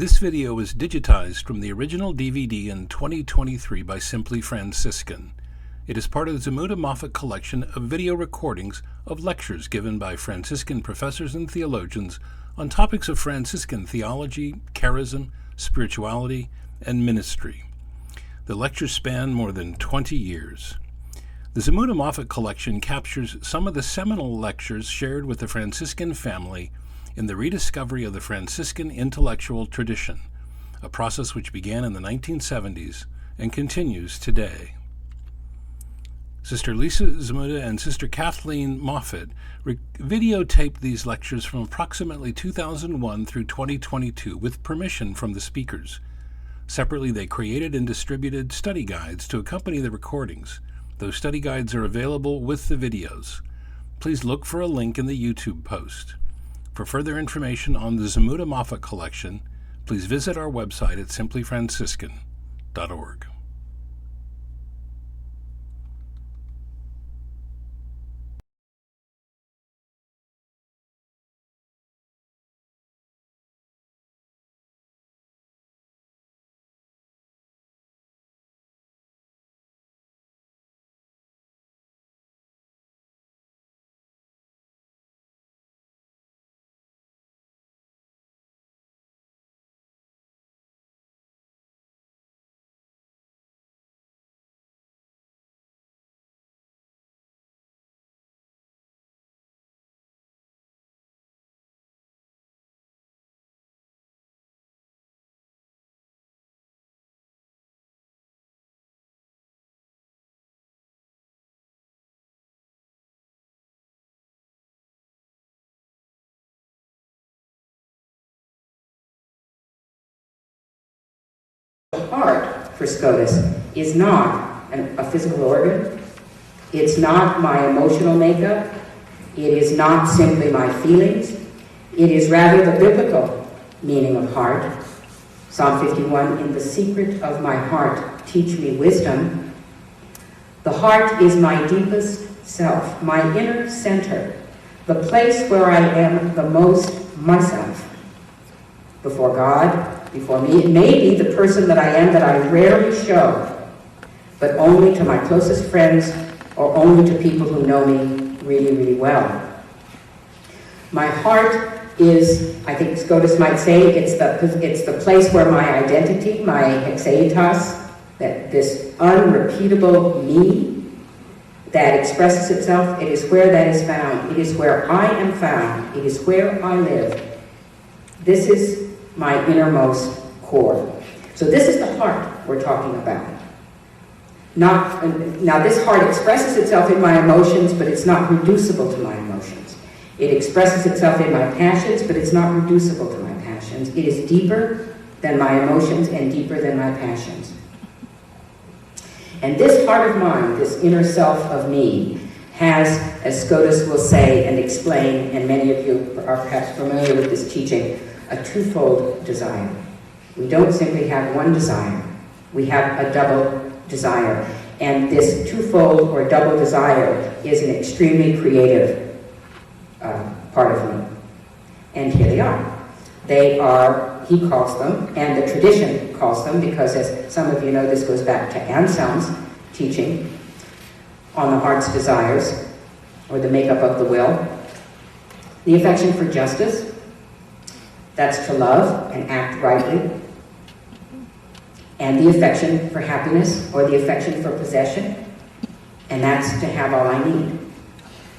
This video was digitized from the original DVD in 2023 by Simply Franciscan. It is part of the Zmuda-Moffat collection of video recordings of lectures given by Franciscan professors and theologians on topics of Franciscan theology, charism, spirituality, and ministry. The lectures span more than 20 years. The Zmuda-Moffat collection captures some of the seminal lectures shared with the Franciscan family in the rediscovery of the Franciscan intellectual tradition, a process which began in the 1970s and continues today. Sister Lisa Zmuda and Sister Kathleen Moffat videotaped these lectures from approximately 2001 through 2022 with permission from the speakers. Separately, they created and distributed study guides to accompany the recordings. Those study guides are available with the videos. Please look for a link in the YouTube post. For further information on the Zmuda-Moffat collection, please visit our website at simplyfranciscan.org. Heart for SCOTUS is not a physical organ. It's not my emotional makeup. It is not simply my feelings. It is rather the biblical meaning of heart. Psalm 51, in the secret of my heart, teach me wisdom. The heart is my deepest self, my inner center, the place where I am the most myself. Before God, before me, it may be the person that I am that I rarely show, but only to my closest friends or only to people who know me really, really well. My heart is, I think SCOTUS might say, it's the place where my identity, my exeitas, that this unrepeatable me that expresses itself, it is where that is found. It is where I am found. It is where I live. This is my innermost core. So this is the heart we're talking about. Now this heart expresses itself in my emotions, but it's not reducible to my emotions. It expresses itself in my passions, but it's not reducible to my passions. It is deeper than my emotions and deeper than my passions. And this heart of mine, this inner self of me, has, as SCOTUS will say and explain, and many of you are perhaps familiar with this teaching, a twofold desire. We don't simply have one desire. We have a double desire. And this twofold or double desire is an extremely creative part of me. And here they are. They are, he calls them, and the tradition calls them, because as some of you know, this goes back to Anselm's teaching on the heart's desires, or the makeup of the will. The affection for justice, that's to love and act rightly. And the affection for happiness, or the affection for possession, and that's to have all I need.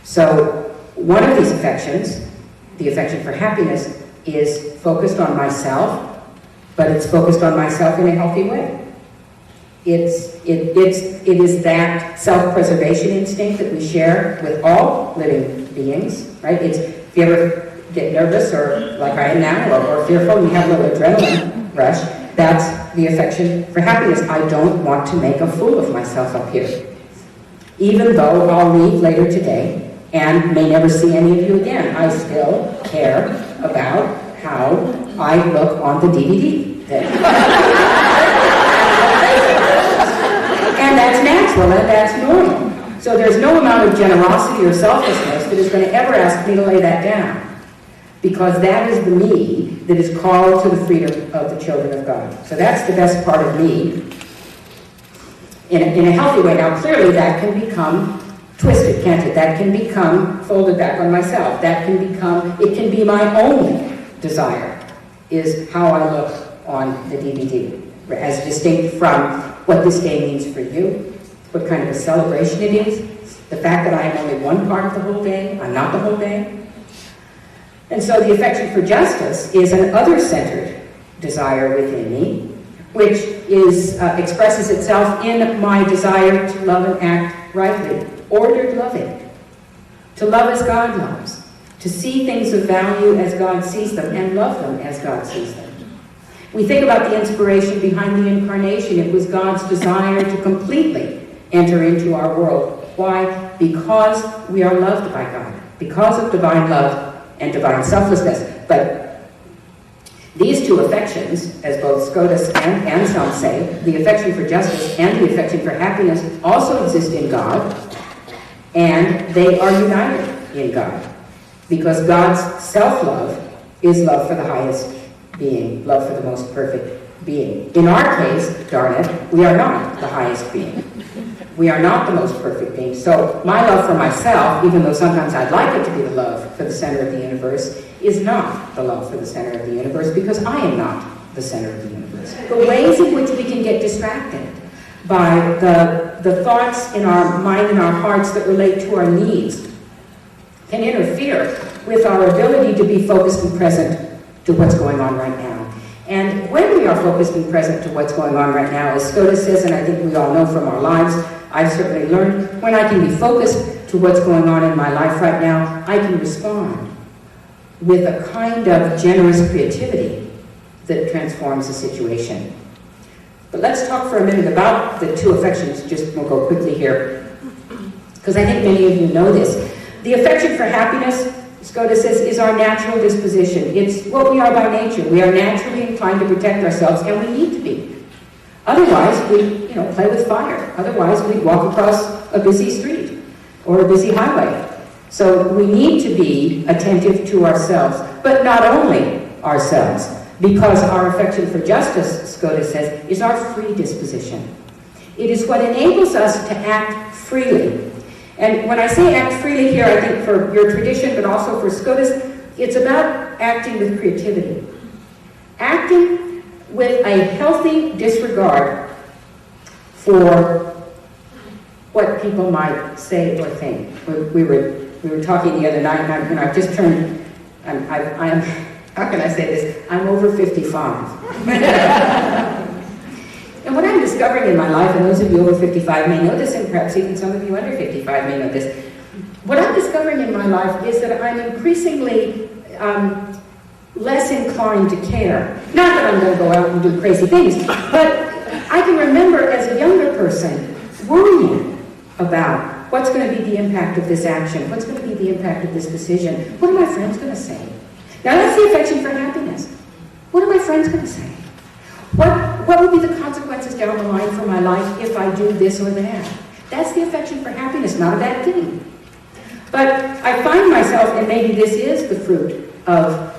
So one of these affections, the affection for happiness, is focused on myself, but it's focused on myself in a healthy way. It is that self-preservation instinct that we share with all living beings, right? If you ever get nervous, or like I am now, or fearful, and you have a little adrenaline rush, that's the affection for happiness. I don't want to make a fool of myself up here. Even though I'll leave later today and may never see any of you again, I still care about how I look on the DVD. And that's natural, and that's normal. So there's no amount of generosity or selflessness that is going to ever ask me to lay that down. because that is the me that is called to the freedom of the children of God. So that's the best part of me in a healthy way. Now, clearly, that can become twisted, can't it? That can become folded back on myself. That can become, it can be my only desire, is how I look on the DVD, as distinct from what this day means for you, what kind of a celebration it is, the fact that I am only one part of the whole day, I'm not the whole day. And so the affection for justice is an other-centered desire within me, which expresses itself in my desire to love and act rightly, ordered loving, to love as God loves, to see things of value as God sees them, and love them as God sees them. We think about the inspiration behind the incarnation. It was God's desire to completely enter into our world. Why? Because we are loved by God, because of divine love and divine selflessness. But these two affections, as both Scotus and Anselm say, the affection for justice and the affection for happiness, also exist in God, and they are united in God, because God's self-love is love for the highest being, love for the most perfect being. In our case, darn it, we are not the highest being. We are not the most perfect being. So my love for myself, even though sometimes I'd like it to be the love for the center of the universe, is not the love for the center of the universe, because I am not the center of the universe. The ways in which we can get distracted by the thoughts in our mind and our hearts that relate to our needs can interfere with our ability to be focused and present to what's going on right now. And when we are focused and present to what's going on right now, as Scotus says, and I think we all know from our lives, I've certainly learned, when I can be focused to what's going on in my life right now, I can respond with a kind of generous creativity that transforms the situation. But let's talk for a minute about the two affections. We'll go quickly here, because I think many of you know this. The affection for happiness, Scotus says, is our natural disposition. It's what we are by nature. We are naturally inclined to protect ourselves, and we need to be. Otherwise, we play with fire. Otherwise, we'd walk across a busy street or a busy highway. So we need to be attentive to ourselves, but not only ourselves, because our affection for justice, Scotus says, is our free disposition. It is what enables us to act freely. And when I say act freely here, I think for your tradition, but also for Scotus, it's about acting with creativity. Acting with a healthy disregard for what people might say or think. We were talking the other night, and I've just turned, I'm how can I say this? I'm over 55. And what I'm discovering in my life, and those of you over 55 may know this, and perhaps even some of you under 55 may know this, what I'm discovering in my life is that I'm increasingly less inclined to care. Not that I'm going to go out and do crazy things, but I can remember as a younger person worrying about what's going to be the impact of this action, what's going to be the impact of this decision, what are my friends going to say? Now that's the affection for happiness. What are my friends going to say? What will be the consequences down the line for my life if I do this or that? That's the affection for happiness, not a bad thing. But I find myself, and maybe this is the fruit of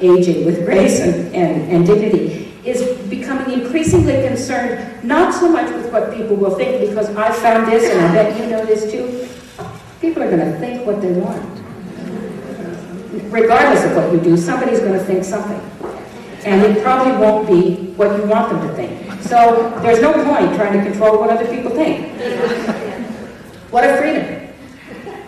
aging with grace and dignity, is becoming increasingly concerned not so much with what people will think, because I've found this, and I bet you know this too, people are going to think what they want. Regardless of what you do, somebody's going to think something. And it probably won't be what you want them to think. So there's no point trying to control what other people think. What a freedom.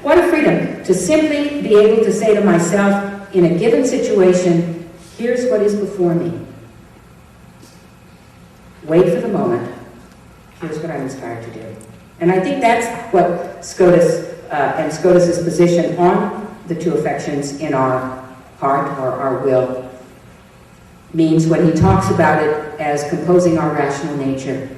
What a freedom to simply be able to say to myself in a given situation, here's what is before me. Wait for the moment. Here's what I'm inspired to do. And I think that's what Scotus and Scotus's position on the two affections in our heart or our will means when he talks about it as composing our rational nature.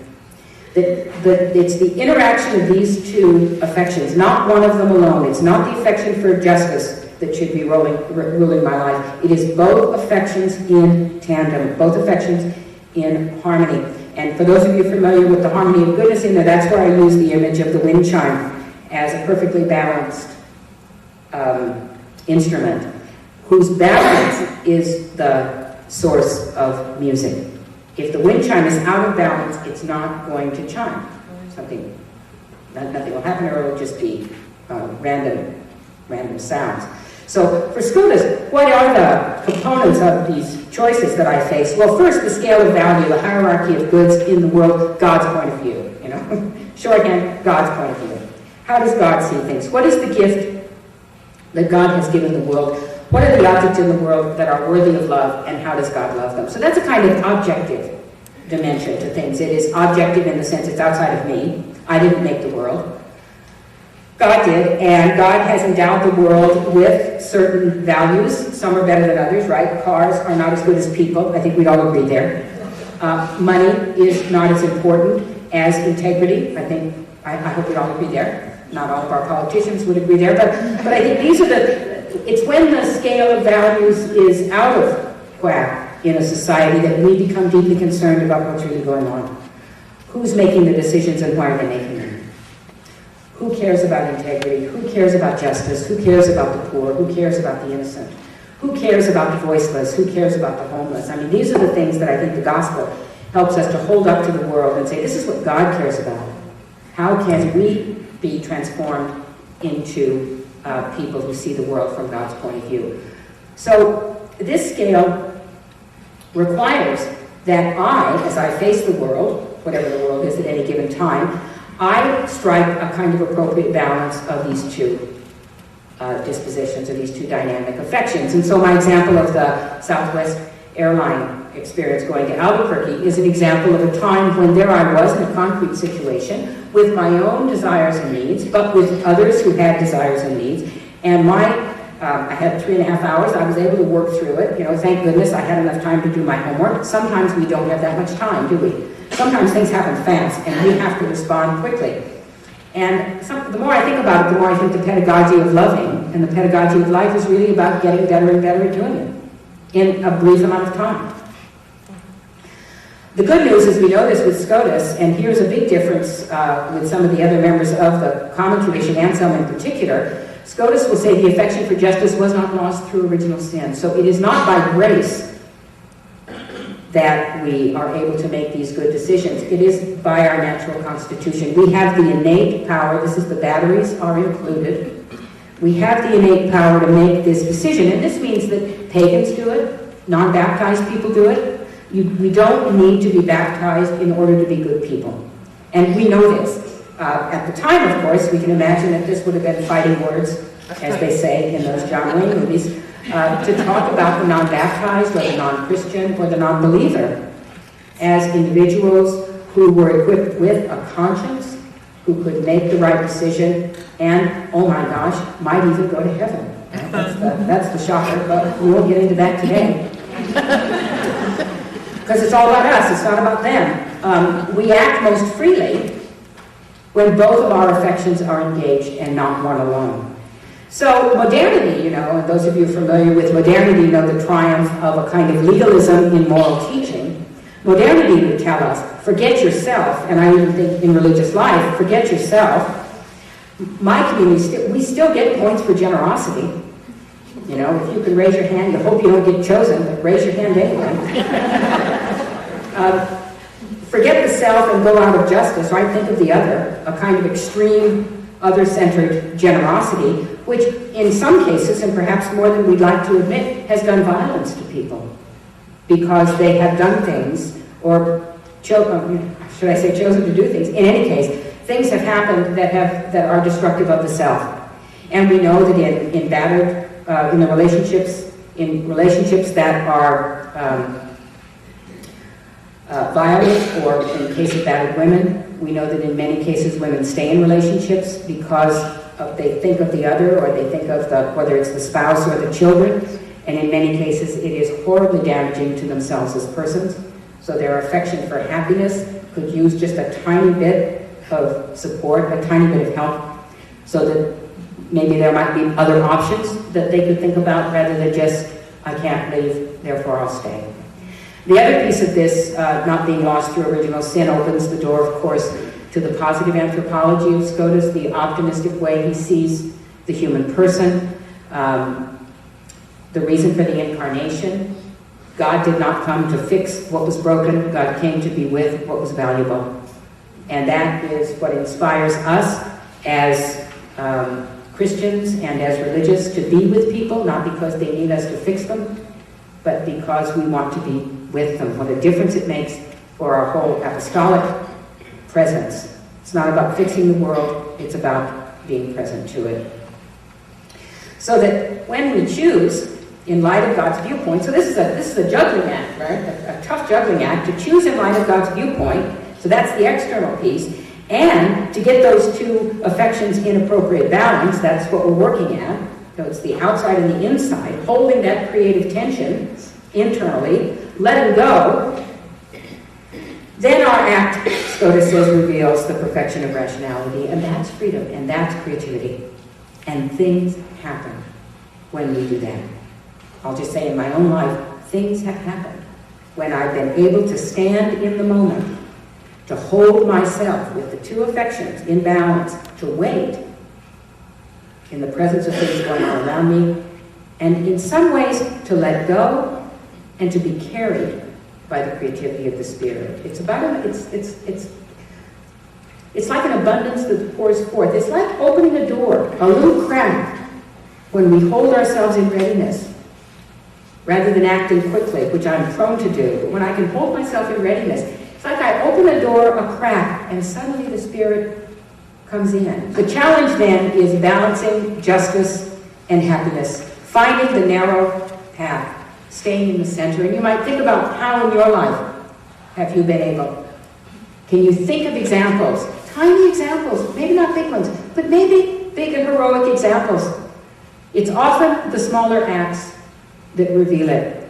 That it's the interaction of these two affections, not one of them alone. It's not the affection for justice that should be ruling my life. It is both affections in tandem, both affections in harmony. And for those of you familiar with the harmony of goodness in there, that's where I use the image of the wind chime as a perfectly balanced instrument. whose balance is the source of music. If the wind chime is out of balance, it's not going to chime. Nothing will happen, or it will just be random sounds. So for SCOTUS, what are the components of these choices that I face? Well, first, the scale of value, the hierarchy of goods in the world, God's point of view. Shorthand, God's point of view. How does God see things? What is the gift that God has given the world? What are the objects in the world that are worthy of love, and how does God love them? So that's a kind of objective dimension to things. It is objective in the sense it's outside of me. I didn't make the world. God did, and God has endowed the world with certain values. Some are better than others, right? Cars are not as good as people. I think we'd all agree there. Money is not as important as integrity. I hope we'd all agree there. Not all of our politicians would agree there, but I think these are it's when the scale of values is out of whack in a society that we become deeply concerned about what's really going on. Who's making the decisions and why are they making them? Who cares about integrity? Who cares about justice? Who cares about the poor? Who cares about the innocent? Who cares about the voiceless? Who cares about the homeless? I mean, these are the things that I think the gospel helps us to hold up to the world and say, this is what God cares about. How can we be transformed into people who see the world from God's point of view? So this scale requires that I, as I face the world, whatever the world is at any given time, I strike a kind of appropriate balance of these two dispositions, or these two dynamic affections. And so my example of the Southwest airline experience going to Albuquerque is an example of a time when there I was in a concrete situation with my own desires and needs, but with others who had desires and needs. And I had 3.5 hours. I was able to work through it. Thank goodness I had enough time to do my homework. Sometimes we don't have that much time, do we? Sometimes things happen fast, and we have to respond quickly. And the more I think about it, the more I think the pedagogy of loving and the pedagogy of life is really about getting better and better at doing it in a brief amount of time. The good news is we know this with SCOTUS, and here's a big difference with some of the other members of the common tradition, Anselm in particular. SCOTUS will say the affection for justice was not lost through original sin. So it is not by grace that we are able to make these good decisions. It is by our natural constitution. We have the innate power, this is the batteries are included. We have the innate power to make this decision, and this means that pagans do it, non-baptized people do it. We don't need to be baptized in order to be good people. And we know this. At the time, of course, we can imagine that this would have been fighting words, as they say in those John Wayne movies, to talk about the non-baptized or the non-Christian or the non-believer as individuals who were equipped with a conscience, who could make the right decision, and, oh my gosh, might even go to heaven. That's the shocker, but we won't get into that today. Because it's all about us, it's not about them. We act most freely when both of our affections are engaged and not one alone. So modernity, and those of you familiar with modernity know the triumph of a kind of legalism in moral teaching. Modernity would tell us, forget yourself, and I even think in religious life, forget yourself. My community, we still get points for generosity. If you can raise your hand, you hope you don't get chosen, but raise your hand anyway. Forget the self and go out of justice, right? Think of the other, a kind of extreme, other-centered generosity, which in some cases, and perhaps more than we'd like to admit, has done violence to people because they have done things, or should I say chosen to do things? In any case, things have happened that are destructive of the self. And we know that in relationships that are violent, or in the case of battered women, we know that in many cases women stay in relationships because they think of the other, or they think of whether it's the spouse or the children, and in many cases it is horribly damaging to themselves as persons. So their affection for happiness could use just a tiny bit of support, a tiny bit of help, so that maybe there might be other options that they could think about rather than just, I can't leave, therefore I'll stay. The other piece of this, not being lost through original sin, opens the door, of course, to the positive anthropology of SCOTUS, the optimistic way he sees the human person. the reason for the incarnation. God did not come to fix what was broken. God came to be with what was valuable. And that is what inspires us as Christians and as religious to be with people, not because they need us to fix them, but because we want to be with them. What a difference it makes for our whole apostolic presence. It's not about fixing the world, it's about being present to it. So that when we choose, in light of God's viewpoint, so this is a juggling act, right? A tough juggling act, to choose in light of God's viewpoint, so that's the external piece, and to get those two affections in appropriate balance, that's what we're working at. So it's the outside and the inside, holding that creative tension internally, letting go. Then our act, Scotus says, reveals the perfection of rationality, and that's freedom, and that's creativity. And things happen when we do that. I'll just say in my own life, things have happened when I've been able to stand in the moment, to hold myself with the two affections in balance, to wait in the presence of things going on around me, and in some ways to let go and to be carried by the creativity of the Spirit. It's about it's like an abundance that pours forth. It's like opening a door, a little crack, when we hold ourselves in readiness, rather than acting quickly, which I'm prone to do. But when I can hold myself in readiness, it's like I open a door, a crack, and suddenly the Spirit comes in. The challenge then is balancing justice and happiness, finding the narrow path, staying in the center. And you might think about how in your life have you been able. Can you think of examples, tiny examples, maybe not big ones, but maybe big and heroic examples? It's often the smaller acts that reveal it.